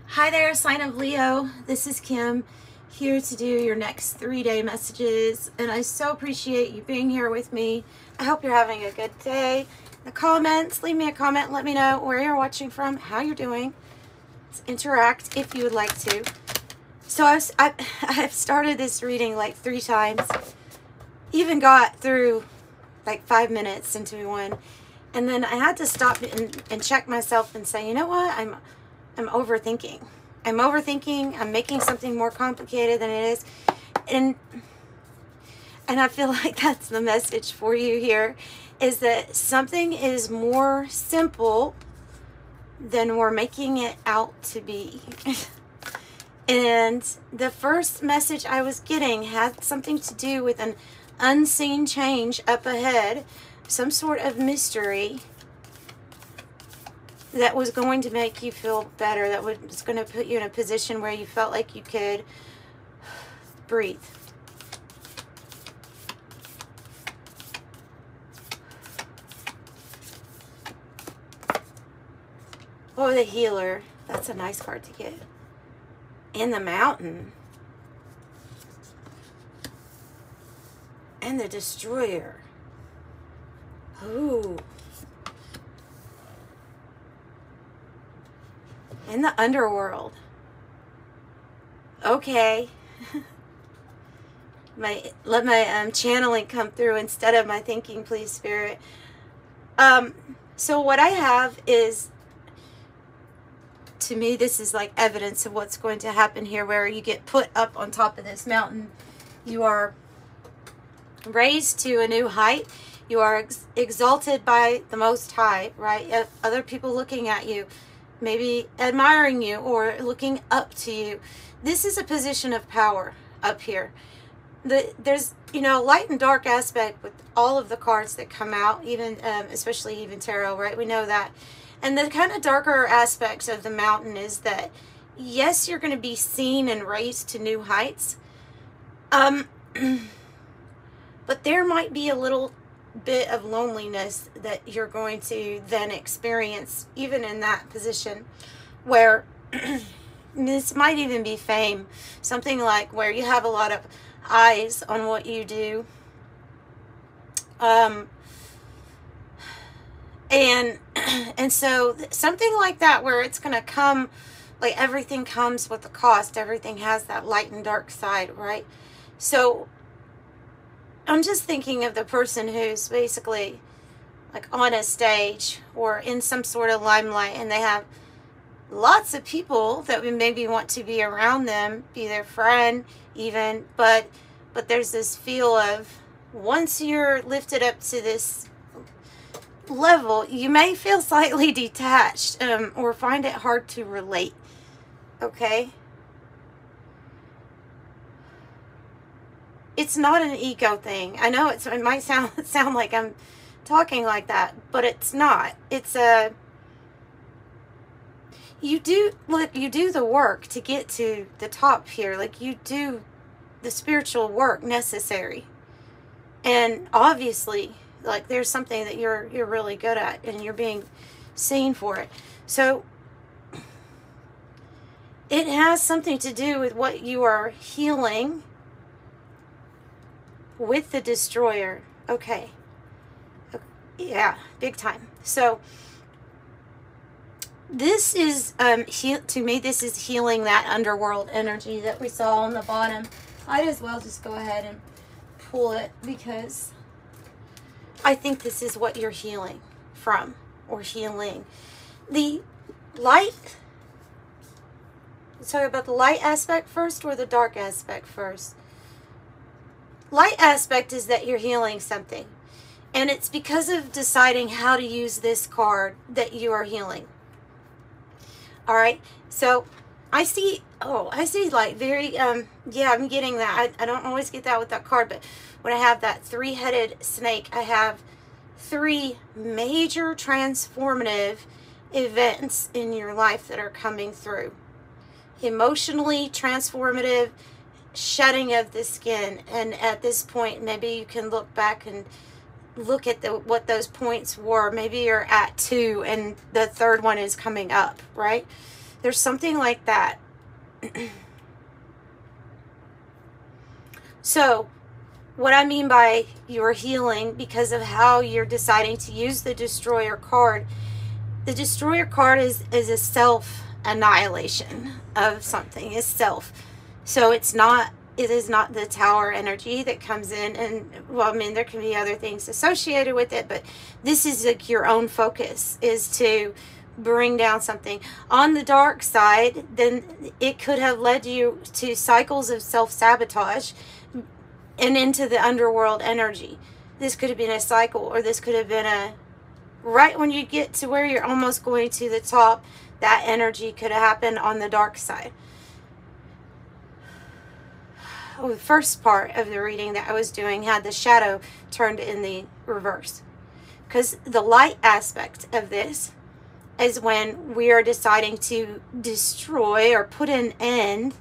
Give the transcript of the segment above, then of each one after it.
Hi there, sign of Leo. This is Kim, here to do your next 3-day messages, and I so appreciate you being here with me. I hope you're having a good day. In the comments, leave me a comment, let me know where you're watching from, how you're doing. Let's interact if you would like to. So I've started this reading like 3 times, even got through like 5 minutes into one, and then I had to stop and check myself and say, you know what, I'm overthinking. I'm overthinking. I'm making something more complicated than it is. And I feel like that's the message for you here, is that something is more simple than we're making it out to be. And the first message I was getting had something to do with an unseen change up ahead, some sort of mystery that was going to make you feel better, that was going to put you in a position where you felt like you could breathe. Oh, the healer. That's a nice card to get. And the mountain. And the destroyer. Ooh. In the underworld. Okay. Let my channeling come through instead of my thinking, please, Spirit. So what I have is, to me, this is like evidence of what's going to happen here, where you get put up on top of this mountain. You are raised to a new height. You are exalted by the Most High, right? Other people looking at you, maybe admiring you or looking up to you. This is a position of power up here. There's, you know, light and dark aspect with all of the cards that come out, even especially even tarot, right? We know that. And the kind of darker aspects of the mountain is that, yes, you're going to be seen and raised to new heights. But there might be a little bit of loneliness that you're going to then experience even in that position, where this might even be fame, something like where you have a lot of eyes on what you do, and so something like that, where it's going to come, like everything comes with a cost, everything has that light and dark side, right? So I'm just thinking of the person who's basically like on a stage or in some sort of limelight, and they have lots of people that would maybe want to be around them, be their friend even, but there's this feel of, once you're lifted up to this level, you may feel slightly detached, or find it hard to relate. Okay? It's not an ego thing. I know it might sound like I'm talking like that, but it's not. It's a, you do the work to get to the top here. Like, you do the spiritual work necessary. And obviously, like, there's something that you're really good at, and you're being seen for it. So it has something to do with what you are healing with the destroyer. Okay. Yeah, big time. So this is to me, this is healing that underworld energy that we saw on the bottom. I'd as well just go ahead and pull it, because I think this is what you're healing from, or healing. The light, let's talk about the light aspect first, or the dark aspect first. Light aspect is that you're healing something, and it's because of deciding how to use this card that you are healing. All right, so I see like very, yeah, I'm getting that. I don't always get that with that card, but when I have that 3-headed snake, I have 3 major transformative events in your life that are coming through. Emotionally transformative, shedding of the skin, and at this point, maybe you can look back and look at what those points were. Maybe you're at 2 and the 3rd one is coming up, right? There's something like that. So, what I mean by you're healing because of how you're deciding to use the Destroyer card. The Destroyer card is a self-annihilation of something. It's self. So it is not the Tower energy that comes in. And, well, I mean, there can be other things associated with it. But this is like your own focus, is to bring down something. On the dark side, then it could have led you to cycles of self-sabotage and into the underworld energy. This could have been a cycle, or this could have been a, right when you get to where you're almost going to the top, that energy could have happened on the dark side. Oh, the first part of the reading that I was doing had the shadow turned in the reverse. Because the light aspect of this is when we are deciding to destroy or put an end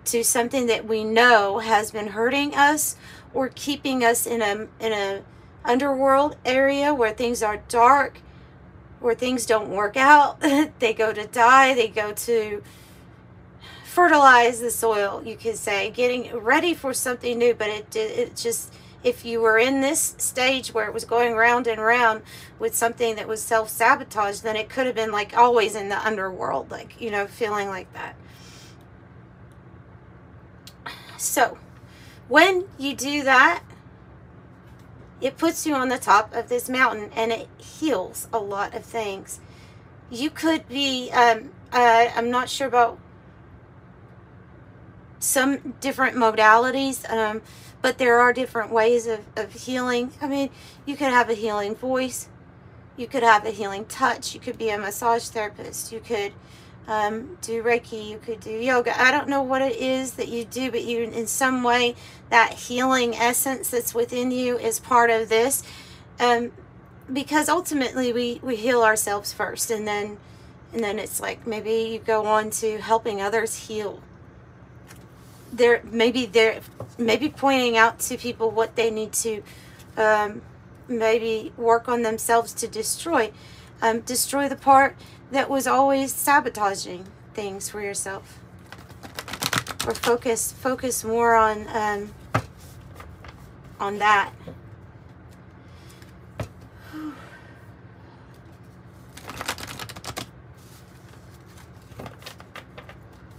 to something that we know has been hurting us or keeping us in a underworld area where things are dark, where things don't work out. They go to die, they go to fertilize the soil, you could say, getting ready for something new. But it just, if you were in this stage where it was going round and round with something that was self-sabotage, then it could have been like always in the underworld, like, you know, feeling like that. So, when you do that, it puts you on the top of this mountain and it heals a lot of things. You could be, I'm not sure about some different modalities, but there are different ways of healing. I mean, you could have a healing voice. You could have a healing touch. You could be a massage therapist. You could do Reiki, you could do yoga. I don't know what it is that you do, but you, in some way, that healing essence that's within you is part of this. Because ultimately we heal ourselves first, and then it's like maybe you go on to helping others heal. Maybe pointing out to people what they need to maybe work on themselves to destroy the part that was always sabotaging things for yourself, or focus more on that.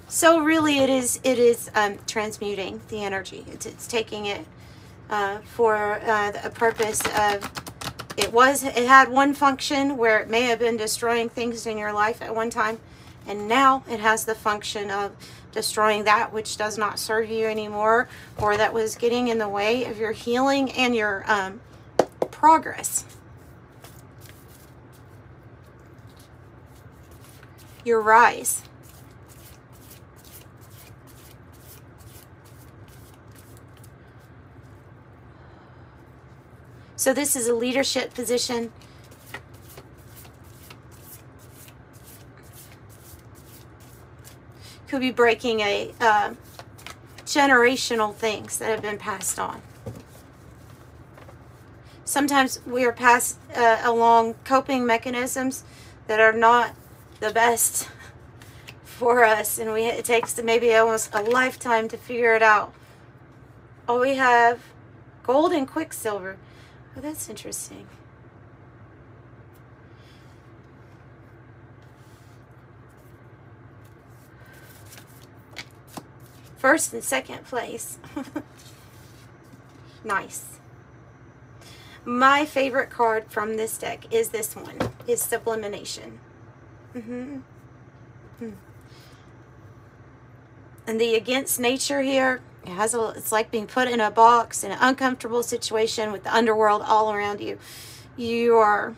So really, it is transmuting the energy. It's taking it for a purpose of. It had one function where it may have been destroying things in your life at one time, and now it has the function of destroying that which does not serve you anymore, or that was getting in the way of your healing and your progress. Your rise. So this is a leadership position. Could be breaking a generational things that have been passed on. Sometimes we are passed along coping mechanisms that are not the best for us, and it takes maybe almost a lifetime to figure it out. Oh, we have gold and quicksilver. Oh, that's interesting. First and second place. Nice. My favorite card from this deck is this one. Is Sublimation. And the against nature here. It's like being put in a box in an uncomfortable situation with the underworld all around you. You are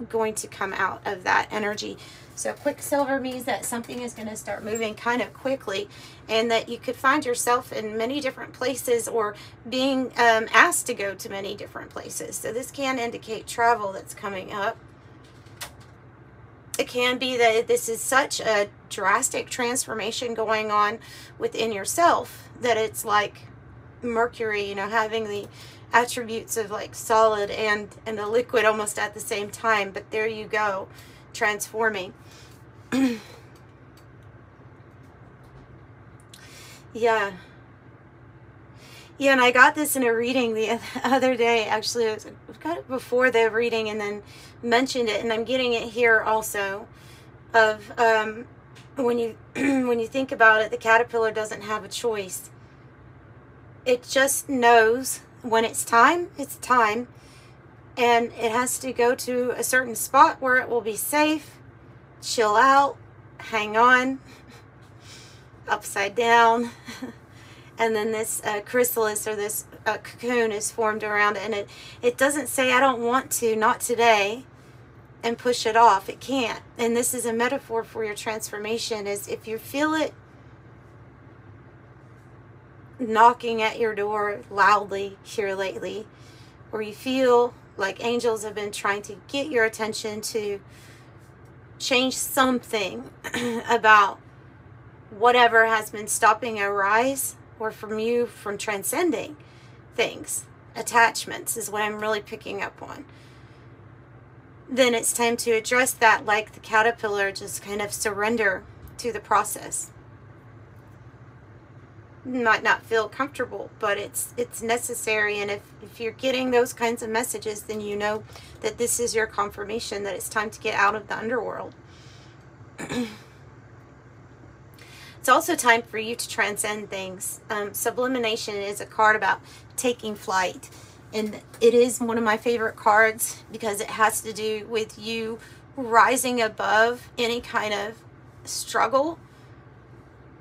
going to come out of that energy. So Quicksilver means that something is going to start moving kind of quickly, and that you could find yourself in many different places, or being asked to go to many different places. So this can indicate travel that's coming up. It can be that this is such a drastic transformation going on within yourself that it's like Mercury, you know, having the attributes of like solid and a liquid almost at the same time. But there you go, transforming. Yeah. Yeah, and I got this in a reading the other day. Actually, I got it before the reading and then mentioned it, and I'm getting it here also. Of when you when you think about it, the caterpillar doesn't have a choice. It just knows when it's time, and it has to go to a certain spot where it will be safe, chill out, hang on, upside down. And then this chrysalis or this cocoon is formed around it. And it doesn't say, I don't want to, not today, and push it off. It can't. And this is a metaphor for your transformation, is if you feel it knocking at your door loudly here lately, or you feel like angels have been trying to get your attention to change something about whatever has been stopping a rise, or from you from transcending things, attachments is what I'm really picking up on, then it's time to address that like the caterpillar, just kind of surrender to the process. Might not feel comfortable, but it's necessary. And if you're getting those kinds of messages, then you know that this is your confirmation that it's time to get out of the underworld. It's also time for you to transcend things. Sublimination is a card about taking flight. And it is one of my favorite cards because it has to do with you rising above any kind of struggle,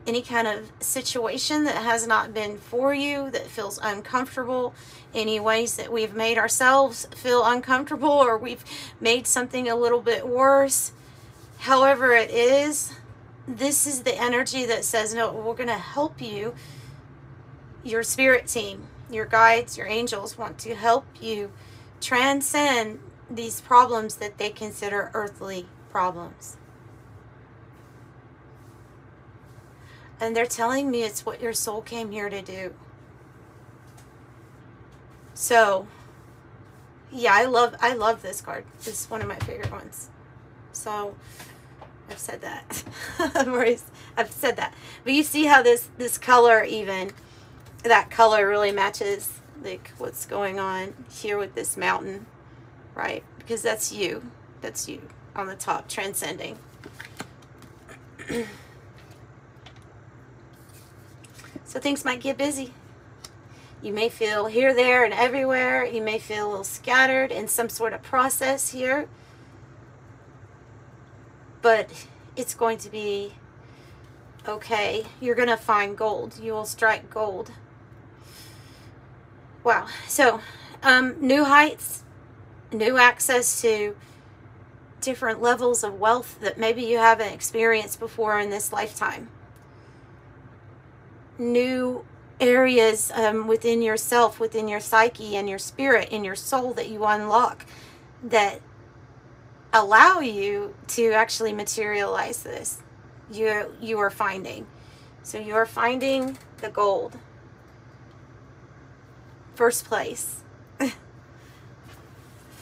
any kind of situation that has not been for you, that feels uncomfortable, any ways that we've made ourselves feel uncomfortable, or we've made something a little bit worse. However it is, this is the energy that says, no, we're going to help you. Your spirit team, your guides, your angels want to help you transcend these problems that they consider earthly problems. And they're telling me it's what your soul came here to do. So, yeah, I love this card. This is one of my favorite ones. So, I've said that. I've said that. But you see how this color, even that color really matches like what's going on here with this mountain, right? Because that's you. That's you on the top, transcending. So things might get busy. You may feel here, there, and everywhere. You may feel a little scattered in some sort of process here. But it's going to be okay. You're going to find gold. You will strike gold. Wow. So, new heights, new access to different levels of wealth that maybe you haven't experienced before in this lifetime. New areas within yourself, within your psyche and your spirit and your soul that you unlock that allow you to actually materialize this. You are finding. So you are finding the gold. First place.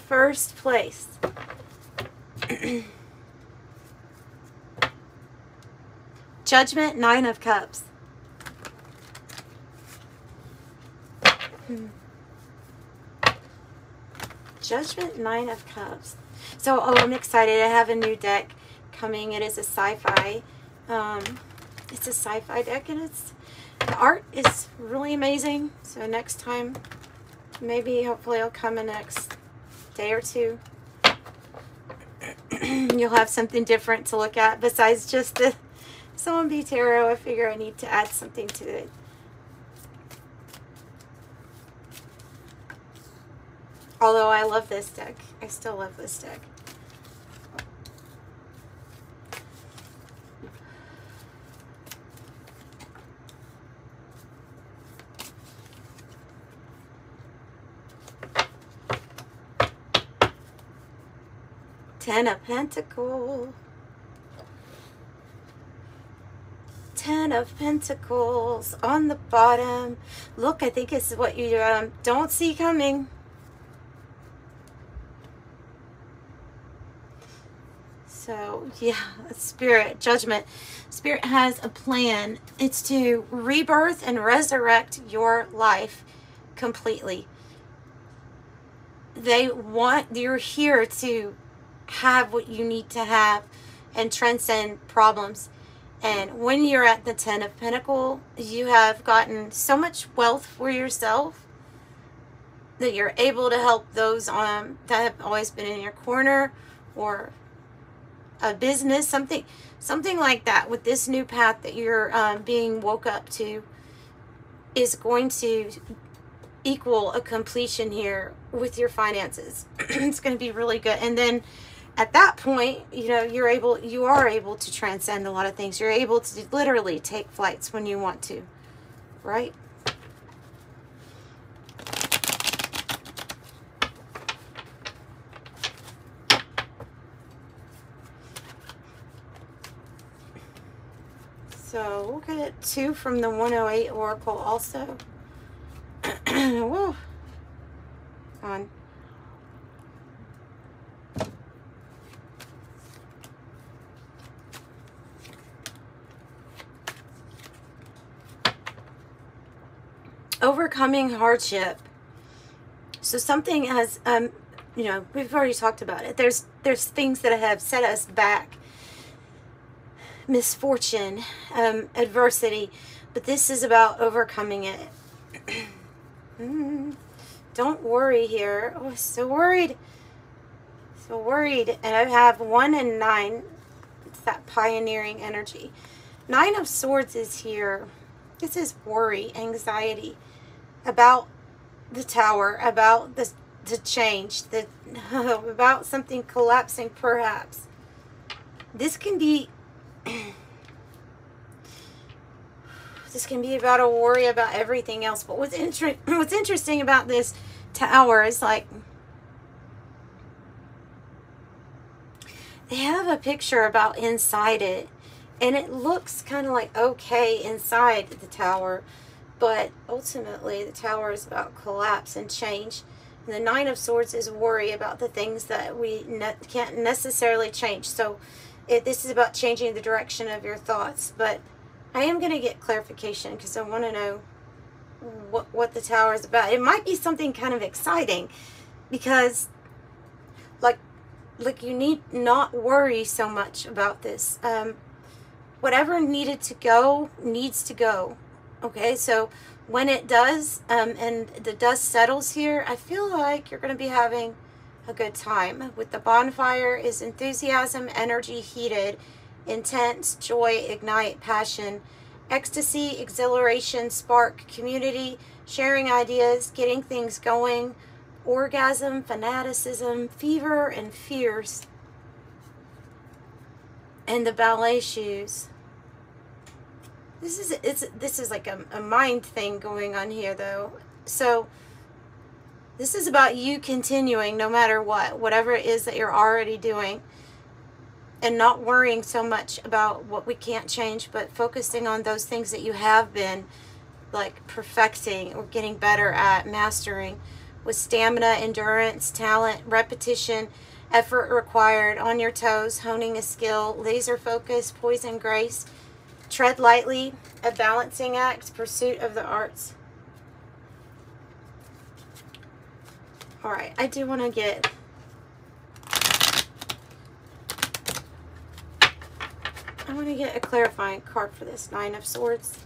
First place. Judgment, 9 of Cups. Judgment, 9 of Cups. So, I'm excited. I have a new deck coming. It is a sci-fi. It's a sci-fi deck, and the art is really amazing. So next time, maybe, hopefully, it'll come in the next day or two. You'll have something different to look at besides just the Zombie Tarot. I figure I need to add something to it. Although I love this deck. I still love this deck. Ten of Pentacles. 10 of Pentacles on the bottom. Look, I think it's what you don't see coming. So, yeah, Spirit, Judgment. Spirit has a plan. It's to rebirth and resurrect your life completely. You're here to have what you need to have and transcend problems. And when you're at the 10 of Pentacles, you have gotten so much wealth for yourself that you're able to help those that have always been in your corner, or a business, something like that. With this new path that you're being woke up to, is going to equal a completion here with your finances. It's going to be really good. And then at that point, you know, you are able to transcend a lot of things. You're able to literally take flights when you want to, right? So we'll get 2 from the 108 Oracle also. Whoa. On. Overcoming hardship. So something has, you know, we've already talked about it. There's things that have set us back. Misfortune, adversity, but this is about overcoming it. Don't worry here. Oh, so worried. So worried. And I have 1 and 9. It's that pioneering energy. 9 of Swords is here. This is worry, anxiety about the tower, about the change, about something collapsing perhaps. This can be about a worry about everything else. But what's interesting about this tower is, like, they have a picture about inside it, and it looks kind of like okay inside the tower, but ultimately the tower is about collapse and change. And the 9 of Swords is worry about the things that we can't necessarily change. So this is about changing the direction of your thoughts. But I am going to get clarification because I want to know what the tower is about. It might be something kind of exciting, because like you need not worry so much about this. Whatever needed to go needs to go. Okay, so when it does, and the dust settles here, I feel like you're going to be having a good time. With the bonfire is enthusiasm, energy heated, intense, joy, ignite, passion, ecstasy, exhilaration, spark, community, sharing ideas, getting things going, orgasm, fanaticism, fever, and fears. And the ballet shoes. This is like a mind thing going on here, though. So this is about you continuing no matter whatever it is that you're already doing, and not worrying so much about what we can't change, but focusing on those things that you have been, like, perfecting or getting better at, mastering, with stamina, endurance, talent, repetition, effort required, on your toes, honing a skill, laser focus, poise and grace, tread lightly, a balancing act, pursuit of the arts. All right, I do want to get a clarifying card for this 9 of Swords.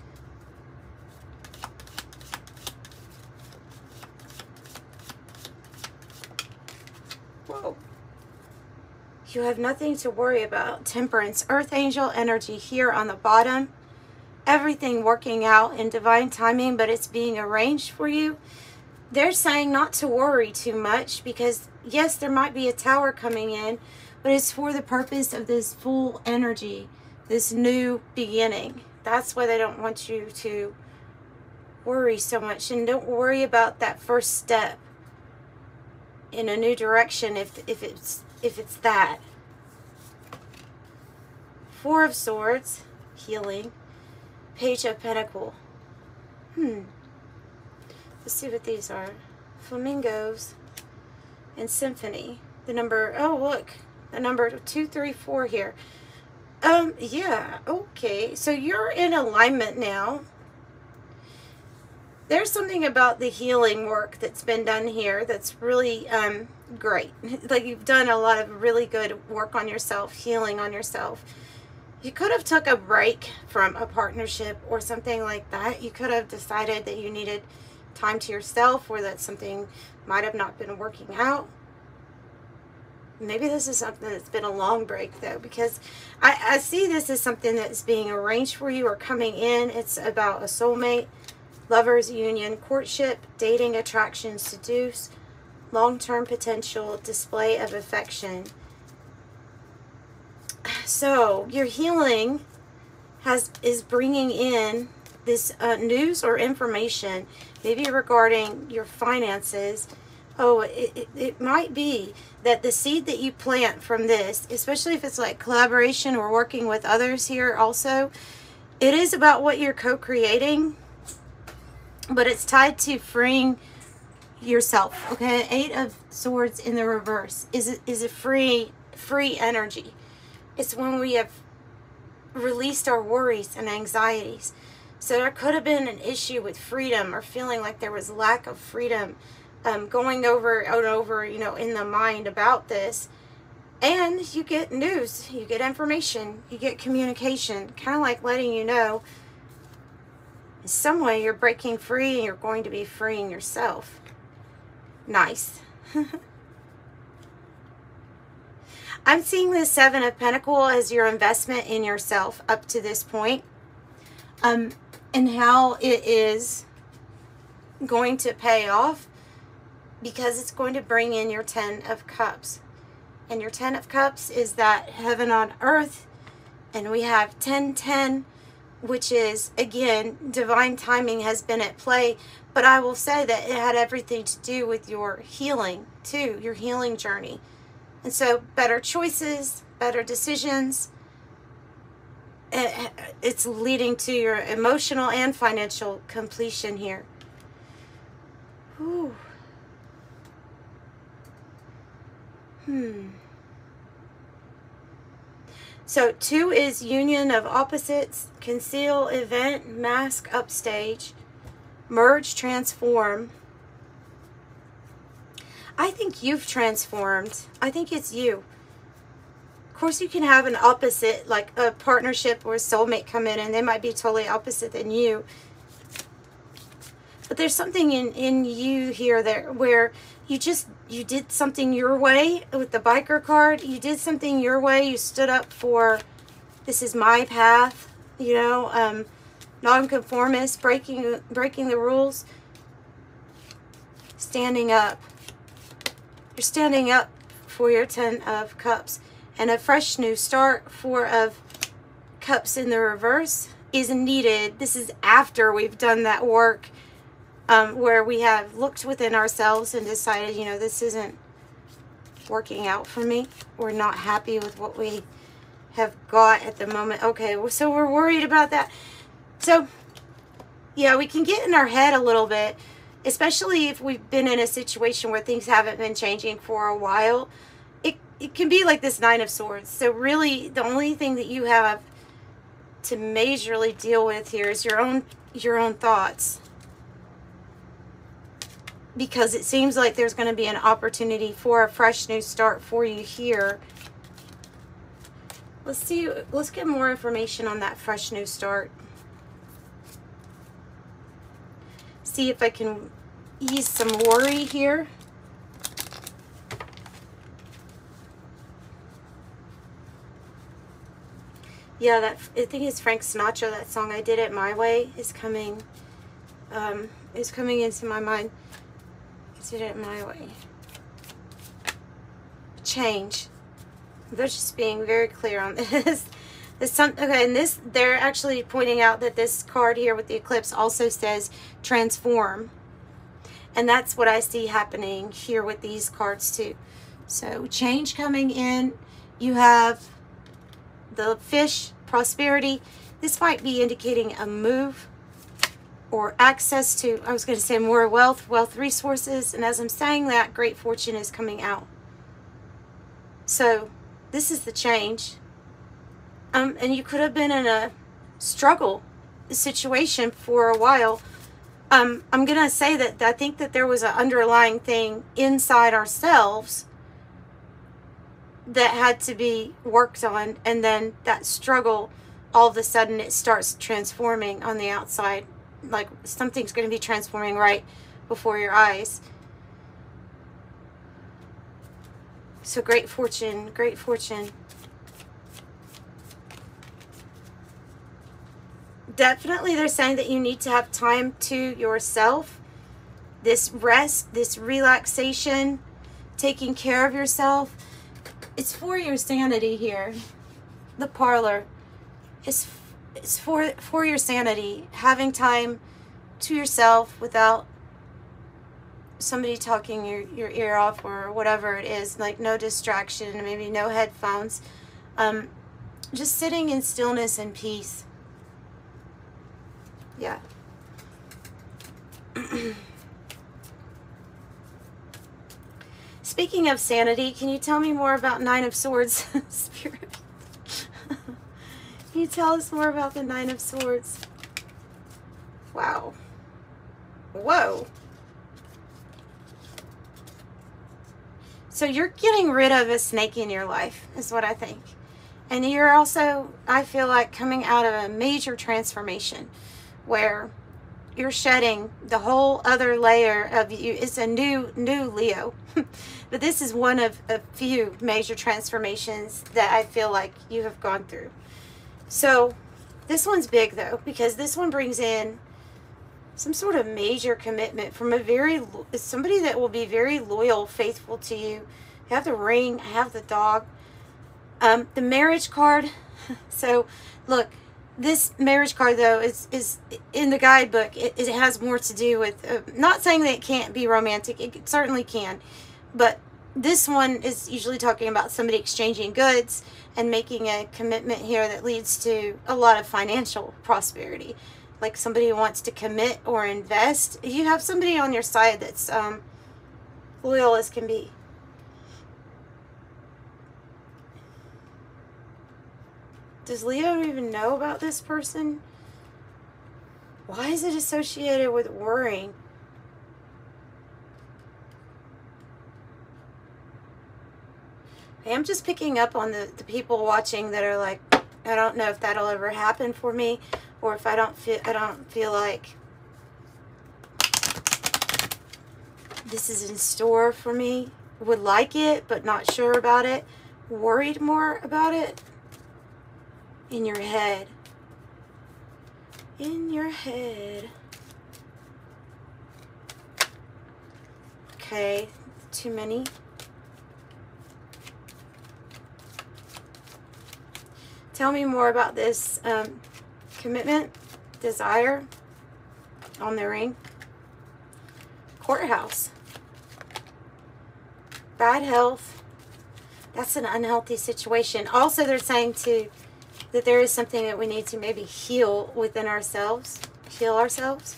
Whoa. You have nothing to worry about. Temperance, earth angel energy here on the bottom. Everything working out in divine timing, but it's being arranged for you. They're saying not to worry too much, because yes, there might be a tower coming in, but it's for the purpose of this full energy, this new beginning. That's why they don't want you to worry so much. And don't worry about that first step in a new direction if it's that. 4 of Swords, healing. Page of Pentacles. Let's see what these are. Flamingos and symphony. The number, oh look, the number 234 here. Yeah, okay. So you're in alignment now. There's something about the healing work that's been done here that's really great. Like, you've done a lot of really good work on yourself, healing on yourself. You could have took a break from a partnership or something like that. You could have decided that you needed time to yourself, or that something might have not been working out. Maybe this is something that's been a long break, though, because I see this as something that's being arranged for you or coming in. It's about a soulmate, lovers, union, courtship, dating, attraction, seduce, long-term potential, display of affection. So your healing is bringing in this news or information, maybe regarding your finances. Oh, it might be that the seed that you plant from this, especially if it's like collaboration or working with others here also, it is about what you're co-creating, but it's tied to freeing yourself. Okay, 8 of Swords in the reverse is a free energy. It's when we have released our worries and anxieties. So there could have been an issue with freedom, or feeling like there was lack of freedom, going over and over, you know, in the mind about this. And you get news, you get information, you get communication, kind of like letting you know in some way you're breaking free and you're going to be freeing yourself. Nice. I'm seeing the 7 of Pentacles as your investment in yourself up to this point, and how it is going to pay off, because it's going to bring in your 10 of Cups. And your 10 of Cups is that heaven on earth, and we have 10-10, which is, again, divine timing has been at play. But I will say that it had everything to do with your healing too, your healing journey. And so better choices, better decisions, it's leading to your emotional and financial completion here. Whew. So 2 is union of opposites, conceal, event, mask, upstage, merge, transform. I think you've transformed. I think it's you. Of course, you can have an opposite, like a partnership or a soulmate come in, and they might be totally opposite than you. But there's something in you here there where you did something your way with the biker card. You did something your way. You stood up for, this is my path, you know, non-conformist, breaking the rules, standing up. You're standing up for your 10 of Cups. And a fresh new start, 4 of Cups in the reverse, is needed. This is after we've done that work, where we have looked within ourselves and decided, you know, this isn't working out for me. We're not happy with what we have got at the moment. Okay, so we're worried about that. So, yeah, we can get in our head a little bit, especially if we've been in a situation where things haven't been changing for a while. It can be like this 9 of Swords. So really, the only thing that you have to majorly deal with here is your own thoughts. Because it seems like there's going to be an opportunity for a fresh new start for you here. Let's get more information on that fresh new start. See if I can ease some worry here. Yeah, I think it's Frank Sinatra, that song I Did It My Way is coming into my mind. I did it my way. Change. They're just being very clear on this. Okay, and this, they're actually pointing out that this card here with the eclipse also says transform. And that's what I see happening here with these cards too. So change coming in. You have the fish, prosperity. This might be indicating a move or access to, I was going to say more wealth resources. And as I'm saying that, great fortune is coming out. So This is the change. And you could have been in a struggle situation for a while. I'm going to say that I think that there was an underlying thing inside ourselves that had to be worked on, and then that struggle, all of a sudden it starts transforming on the outside, like something's going to be transforming right before your eyes. So great fortune, great fortune. Definitely they're saying that you need to have time to yourself, this rest, this relaxation, taking care of yourself. It's for your sanity here. The parlor is for your sanity. Having time to yourself without somebody talking your ear off or whatever it is, like no distraction, maybe no headphones. Just sitting in stillness and peace. Yeah. Speaking of sanity, can you tell me more about Nine of Swords, Spirit? Can you tell us more about the Nine of Swords? Wow. Whoa. So you're getting rid of a snake in your life, is what I think. And you're also, I feel like, coming out of a major transformation where you're shedding the whole other layer of you. It's a new Leo. But this is one of a few major transformations that I feel like you have gone through. So this one's big though, because this one brings in some sort of major commitment from somebody that will be very loyal, faithful to you. You have the ring, I have the dog, the marriage card. So look, this marriage card though is in the guidebook. It has more to do with, not saying that it can't be romantic, it certainly can, but this one is usually talking about somebody exchanging goods and making a commitment here that leads to a lot of financial prosperity. Like somebody who wants to commit or invest. You have somebody on your side that's loyal as can be. Does Leo even know about this person? Why is it associated with worrying? I'm just picking up on the people watching that are like, I don't know if that'll ever happen for me, or if I don't feel like this is in store for me. Would like it, but not sure about it. Worried more about it. In your head. In your head. Okay, too many. Tell me more about this commitment, desire on the ring. Courthouse. Bad health. That's an unhealthy situation. Also, they're saying too that there is something that we need to maybe heal within ourselves, heal ourselves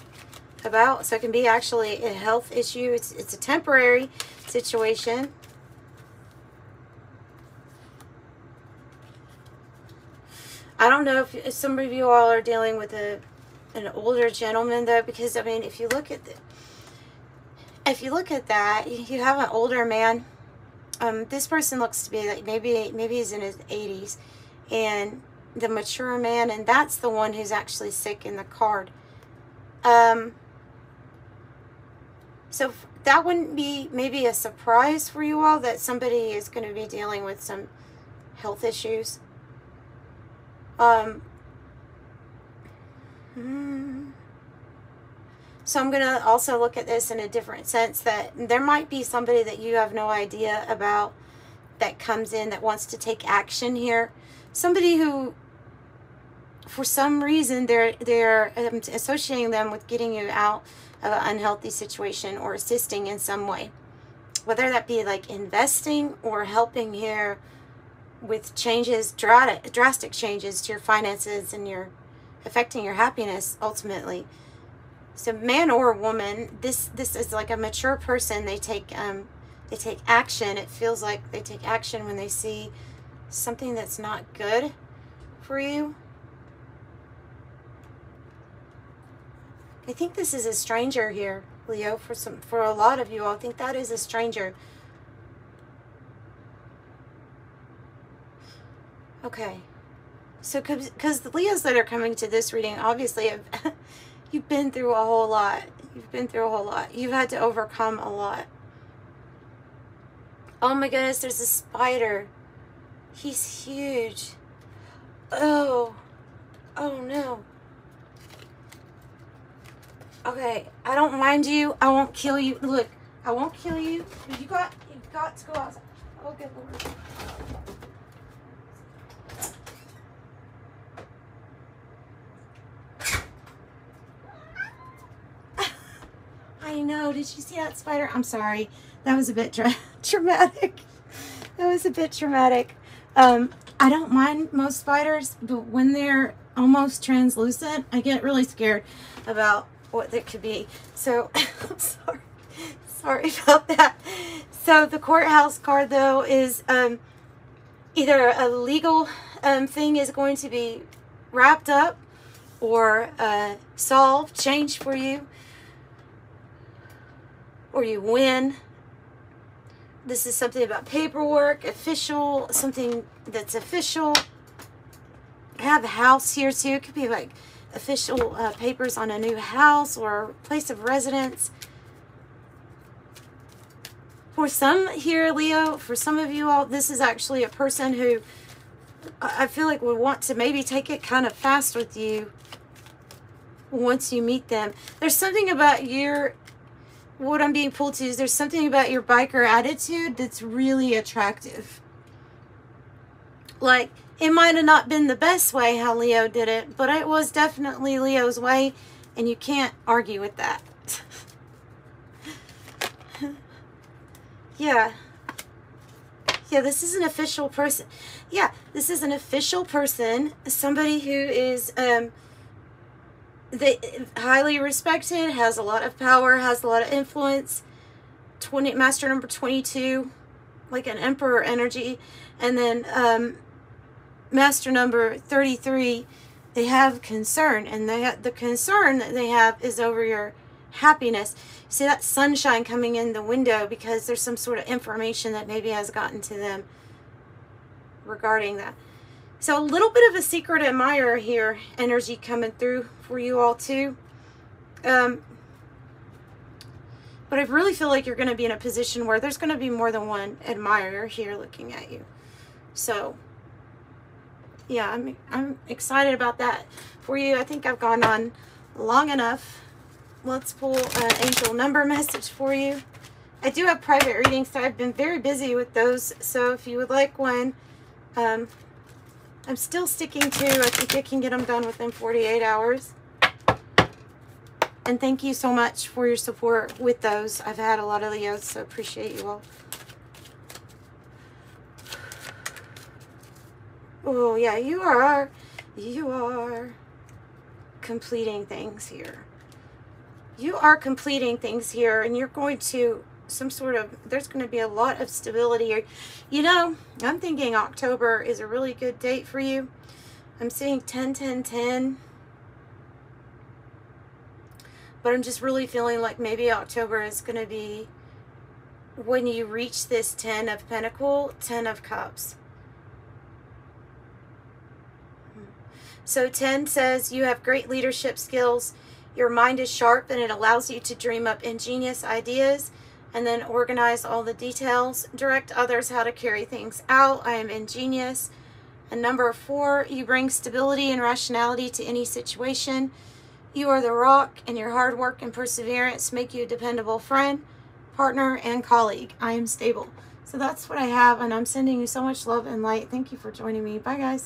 about. So it can be actually a health issue. It's a temporary situation. I don't know if some of you all are dealing with an older gentleman though, because I mean, if you look at that, you have an older man. This person looks to be like maybe he's in his 80s, and the mature man, and that's the one who's actually sick in the card. So that wouldn't be maybe a surprise for you all that somebody is going to be dealing with some health issues. So I'm going to also look at this in a different sense, that there might be somebody that you have no idea about that comes in that wants to take action here. Somebody who, for some reason, they're associating them with getting you out of an unhealthy situation or assisting in some way. Whether that be like investing or helping here with changes, drastic changes to your finances and affecting your happiness ultimately. So man or woman, this is like a mature person. They take action. It feels like they take action when they see something that's not good for you. I think this is a stranger here, Leo, for a lot of you. I think that is a stranger. Okay. So, because the Leos that are coming to this reading, obviously, you've been through a whole lot. You've been through a whole lot. You've had to overcome a lot. Oh my goodness, there's a spider. He's huge. Oh. Oh no. Okay, I don't mind you. I won't kill you. Look, I won't kill you. You've got to go outside. Oh, good Lord. I know. Did you see that spider? I'm sorry. That was a bit dramatic. That was a bit dramatic. I don't mind most spiders, but when they're almost translucent, I get really scared about what that could be. So I'm sorry about that. So the courthouse card, though, is either a legal thing is going to be wrapped up or solved, changed for you, or you win. This is something about paperwork, official, something that's official. I have a house here too. It could be like official papers on a new house or place of residence. For some here, Leo, for some of you all, this is actually a person who I feel like would want to maybe take it kind of fast with you once you meet them. There's something about what I'm being pulled to is there's something about your biker attitude that's really attractive. Like, it might have not been the best way how Leo did it, but it was definitely Leo's way, and you can't argue with that. Yeah. Yeah, this is an official person. Yeah, this is an official person, somebody who is highly respected, has a lot of power, has a lot of influence. Master number 22, like an emperor energy. And then master number 33, they have concern, and the concern that they have is over your happiness. See that sunshine coming in the window because there's some sort of information that maybe has gotten to them regarding that. So a little bit of a secret admirer here energy coming through for you all too. But I really feel like you're going to be in a position where there's going to be more than one admirer here looking at you. So yeah, I'm excited about that for you. I think I've gone on long enough. Let's pull an angel number message for you. I do have private readings, so I've been very busy with those. So if you would like one, I'm still sticking to, I think I can get them done within 48 hours. And thank you so much for your support with those. I've had a lot of Leos, so appreciate you all. Oh, yeah, you are completing things here. You are completing things here, and you're going to there's going to be a lot of stability here. You know, I'm thinking October is a really good date for you. I'm seeing 10, 10, 10. But I'm just really feeling like maybe October is going to be when you reach this 10 of Pentacles, 10 of Cups. So 10 says you have great leadership skills. Your mind is sharp and it allows you to dream up ingenious ideas and then organize all the details. Direct others how to carry things out. I am ingenious. And number 4, you bring stability and rationality to any situation. You are the rock, and your hard work and perseverance make you a dependable friend, partner, and colleague. I am stable. So that's what I have, and I'm sending you so much love and light. Thank you for joining me. Bye, guys.